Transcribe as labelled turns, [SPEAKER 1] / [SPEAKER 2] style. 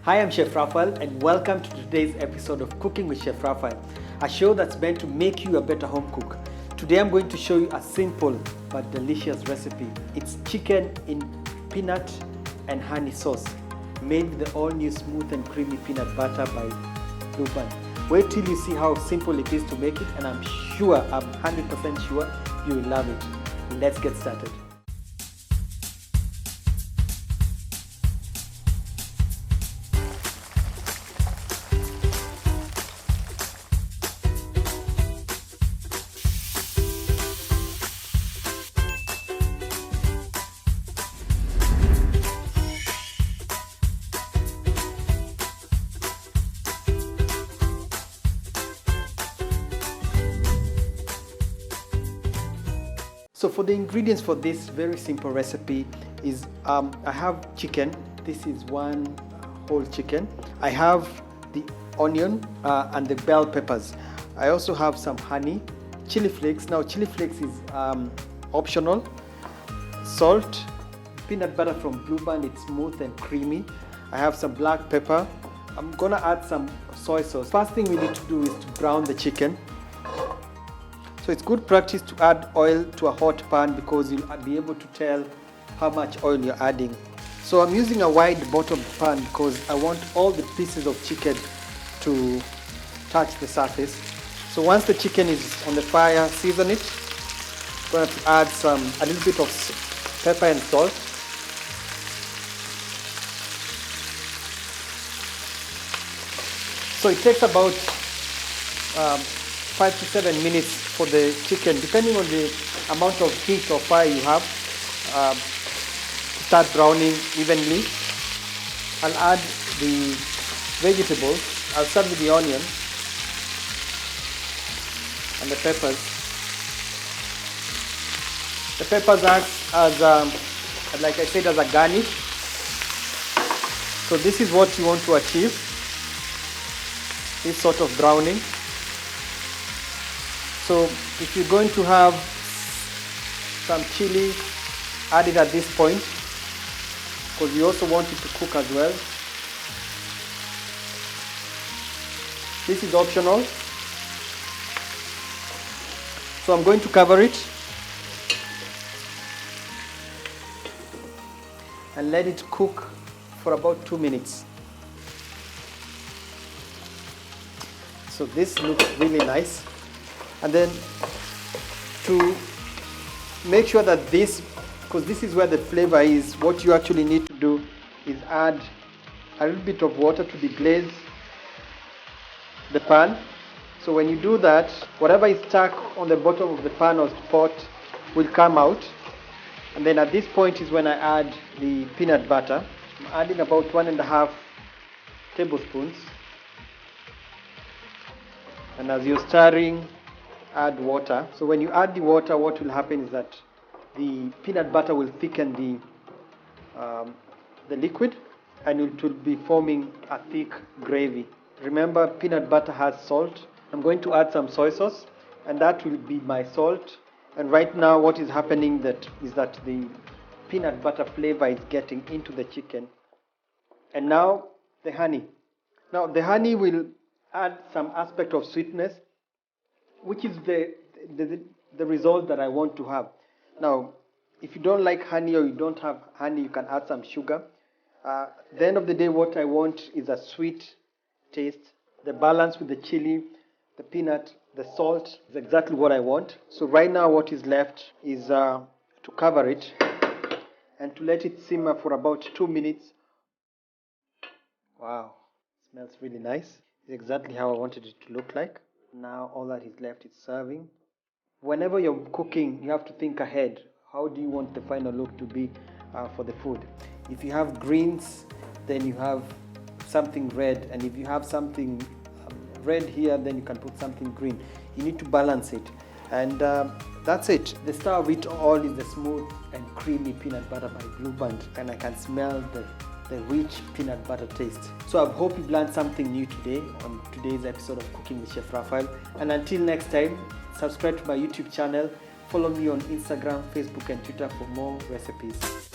[SPEAKER 1] Hi, I'm Chef Raphael and welcome to today's episode of Cooking with Chef Raphael, a show that's meant to make you a better home cook. Today I'm going to show you a simple but delicious recipe. It's chicken in peanut and honey sauce, made with the all-new smooth and creamy peanut butter by Blue Band. Wait till you see how simple it is to make it, and I'm 100% sure you will love it. Let's get started. So for the ingredients for this very simple recipe is I have chicken. This is one whole chicken. I have the onion and the bell peppers. I also have some honey, chili flakes. Now chili flakes is optional. Salt, peanut butter from Blue Band. It's smooth and creamy. I have some black pepper. I'm gonna add some soy sauce. First thing we need to do is to brown the chicken. So it's good practice to add oil to a hot pan because you'll be able to tell how much oil you're adding. So I'm using a wide bottom pan because I want all the pieces of chicken to touch the surface. So once the chicken is on the fire, season it. I'm going to add a little bit of pepper and salt. So it takes about 5 to 7 minutes for the chicken, depending on the amount of heat or fire you have, to start browning evenly. I'll add the vegetables. I'll start with the onion and the peppers. The peppers act as, like I said, as a garnish. So this is what you want to achieve, this sort of browning. So if you're going to have some chili, add it at this point because you also want it to cook as well. This is optional. So I'm going to cover it and let it cook for about 2 minutes. So this looks really nice. And then to make sure that because this is where the flavor is, what you actually need to do is add a little bit of water to deglaze the pan. So when you do that, whatever is stuck on the bottom of the pan or pot will come out. And then at this point is when I add the peanut butter. I'm adding about 1.5 tablespoons. And as you're stirring, add water. So when you add the water, what will happen is that the peanut butter will thicken the liquid, and it will be forming a thick gravy. Remember, peanut butter has salt. I'm going to add some soy sauce, and that will be my salt. And right now what is happening is that the peanut butter flavor is getting into the chicken. And now the honey. Now the honey will add some aspect of sweetness, which is the result that I want to have. Now, if you don't like honey or you don't have honey, you can add some sugar. At the end of the day, what I want is a sweet taste. The balance with the chili, the peanut, the salt is exactly what I want. So right now what is left is to cover it and to let it simmer for about 2 minutes. Wow, it smells really nice. It's exactly how I wanted it to look like. Now all that is left is serving. Whenever you're cooking, you have to think ahead. How do you want the final look to be for the food? If you have greens, then you have something red, and if you have something red here, then you can put something green. You need to balance it, and that's it. The star of it all is the smooth and creamy peanut butter by Blue Band, and I can smell the rich peanut butter taste. So I hope you've learned something new today on today's episode of Cooking with Chef Raphael. And until next time, subscribe to my YouTube channel, follow me on Instagram, Facebook and Twitter for more recipes.